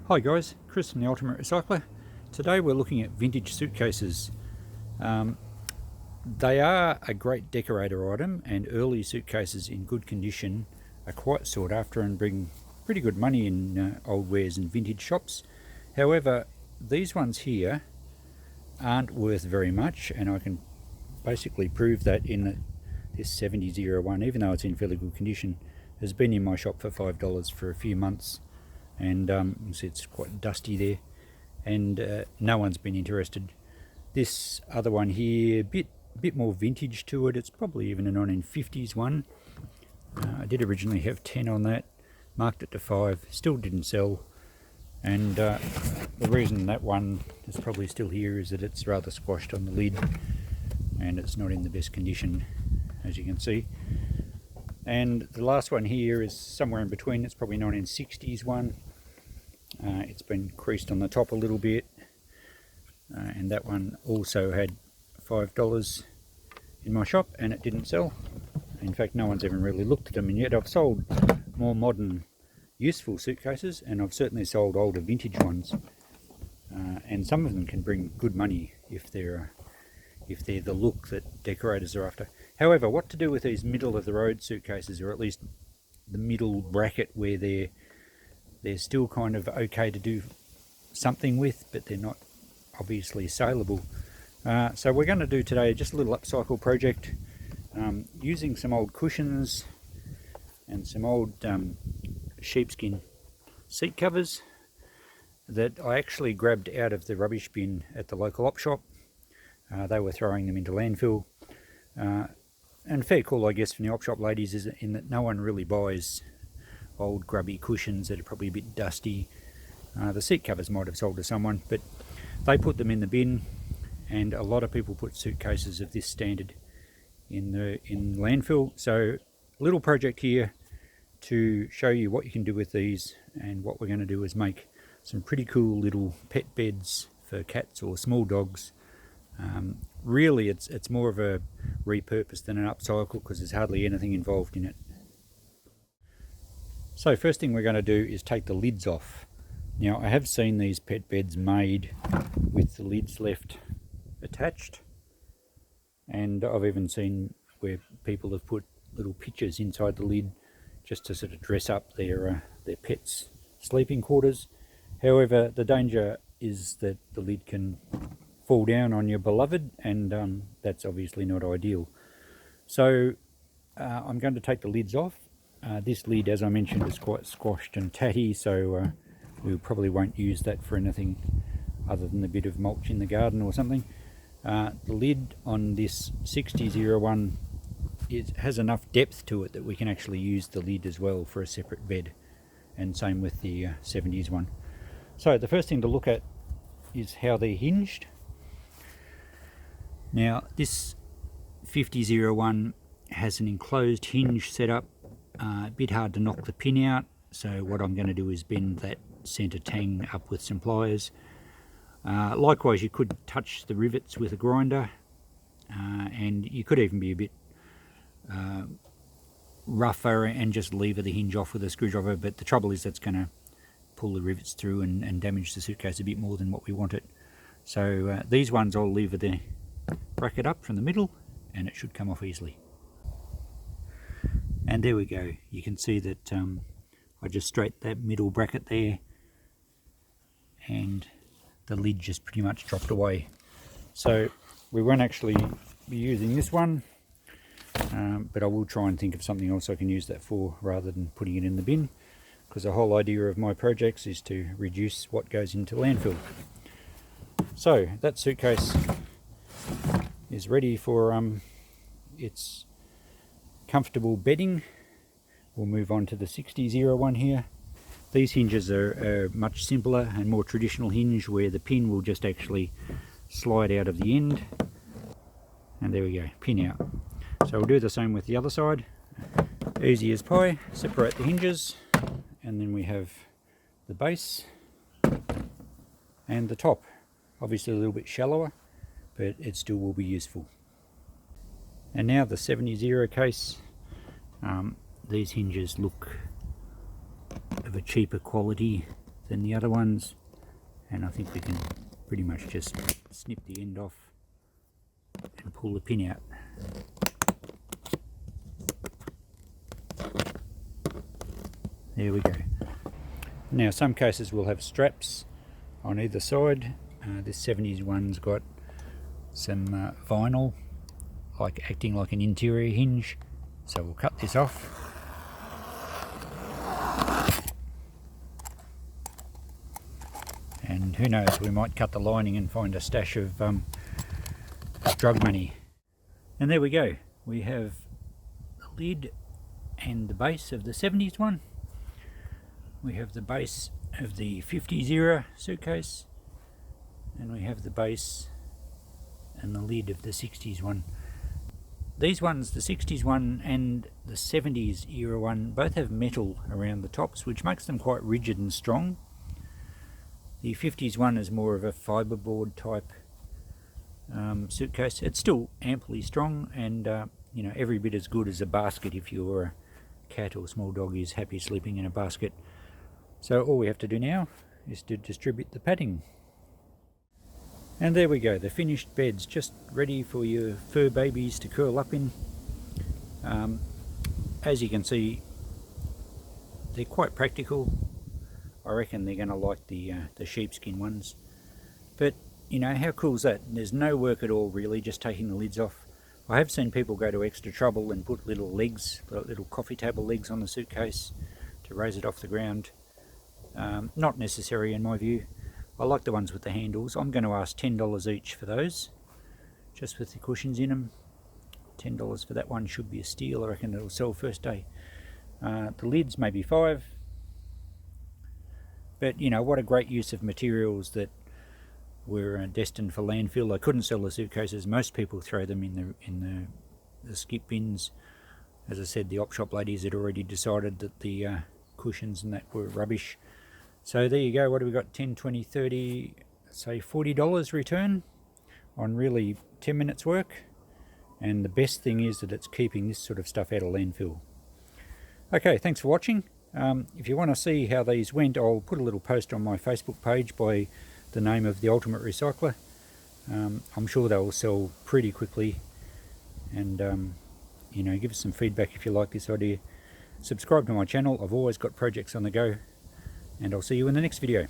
Hi guys, Chris from the Ultimate Recycler. Today we're looking at vintage suitcases. They are a great decorator item, and early suitcases in good condition are quite sought after and bring pretty good money in old wares and vintage shops. However, these ones here aren't worth very much, and I can basically prove that in this 7001, even though it's in fairly good condition, has been in my shop for $5 for a few months. And you see it's quite dusty there, and no one's been interested. This other one here, bit more vintage to it. It's probably even a 1950s one. I did originally have 10 on that, marked it to 5, still didn't sell. And the reason that one is probably still here is that it's rather squashed on the lid and it's not in the best condition, as you can see. And the last one here is somewhere in between. It's probably 1960s one. It's been creased on the top a little bit, and that one also had $5 in my shop and it didn't sell. In fact, no one's even really looked at them, and yet I've sold more modern useful suitcases, and I've certainly sold older vintage ones, and some of them can bring good money if they're the look that decorators are after. However, what to do with these middle of the road suitcases, or at least the middle bracket where they're still kind of okay to do something with, but they're not obviously saleable. So we're going to do today just a little upcycle project, using some old cushions and some old sheepskin seat covers that I actually grabbed out of the rubbish bin at the local op shop. They were throwing them into landfill. And fair call, I guess, from the op shop ladies, is in that no one really buys old grubby cushions that are probably a bit dusty. The seat covers might have sold to someone, but they put them in the bin, and a lot of people put suitcases of this standard in landfill. So a little project here to show you what you can do with these, and what we're going to do is make some pretty cool little pet beds for cats or small dogs. Really it's more of a repurpose than an upcycle, because there's hardly anything involved in it. So first thing we're going to do is take the lids off. Now, I have seen these pet beds made with the lids left attached, and I've even seen where people have put little pictures inside the lid just to sort of dress up their pets' sleeping quarters. However, the danger is that the lid can fall down on your beloved, and that's obviously not ideal. So I'm going to take the lids off. This lid, as I mentioned, is quite squashed and tatty, so we probably won't use that for anything other than a bit of mulch in the garden or something. The lid on this 6001 has enough depth to it that we can actually use the lid as well for a separate bed, and same with the 70s one. So the first thing to look at is how they're hinged. Now, this 5001 has an enclosed hinge set up, a bit hard to knock the pin out, so what I'm going to do is bend that centre tang up with some pliers. Likewise, you could touch the rivets with a grinder, and you could even be a bit rougher and just lever the hinge off with a screwdriver, but the trouble is that's going to pull the rivets through and damage the suitcase a bit more than what we want it. So these ones I'll lever the bracket up from the middle, and it should come off easily. And there we go. You can see that I just straightened that middle bracket there, and the lid just pretty much dropped away. So we won't actually be using this one, but I will try and think of something else I can use that for rather than putting it in the bin, because the whole idea of my projects is to reduce what goes into landfill. So that suitcase is ready for its comfortable bedding. We'll move on to the 6001 here. These hinges are much simpler and more traditional hinge, where the pin will just actually slide out of the end, and there we go, pin out. So we'll do the same with the other side. Easy as pie. Separate the hinges, and then we have the base and the top. Obviously a little bit shallower, but it still will be useful. And now the 70 case. These hinges look of a cheaper quality than the other ones, and I think we can pretty much just snip the end off and pull the pin out. There we go. Now some cases will have straps on either side. This 70s one's got some vinyl, like acting like an interior hinge. So we'll cut this off. And who knows, we might cut the lining and find a stash of drug money. And there we go. We have the lid and the base of the 70s one. We have the base of the 50s era suitcase, and we have the base and the lid of the 60s one. These ones, the 60s one and the 70s era one, both have metal around the tops, which makes them quite rigid and strong. The 50s one is more of a fiberboard type suitcase. It's still amply strong, and you know, every bit as good as a basket if your cat or small dog is happy sleeping in a basket. So all we have to do now is to distribute the padding. And there we go, the finished beds, just ready for your fur babies to curl up in. As you can see, they're quite practical. I reckon they're going to like the sheepskin ones. But you know, how cool is that? There's no work at all really, just taking the lids off. I have seen people go to extra trouble and put little legs, little coffee table legs on the suitcase to raise it off the ground. Not necessary in my view. I like the ones with the handles. I'm going to ask $10 each for those, just with the cushions in them. $10 for that one should be a steal. I reckon it'll sell first day. The lids maybe $5. But you know, what a great use of materials that were destined for landfill. I couldn't sell the suitcases. Most people throw them in the skip bins. As I said, the op shop ladies had already decided that the cushions and that were rubbish. So there you go. What do we got? 10, 20, 30, say $40 return on really 10 minutes work. And the best thing is that it's keeping this sort of stuff out of landfill. Okay, thanks for watching. If you want to see how these went, I'll put a little post on my Facebook page by the name of the Ultimate Recycler. I'm sure they'll sell pretty quickly. And you know, give us some feedback if you like this idea. Subscribe to my channel. I've always got projects on the go. And I'll see you in the next video.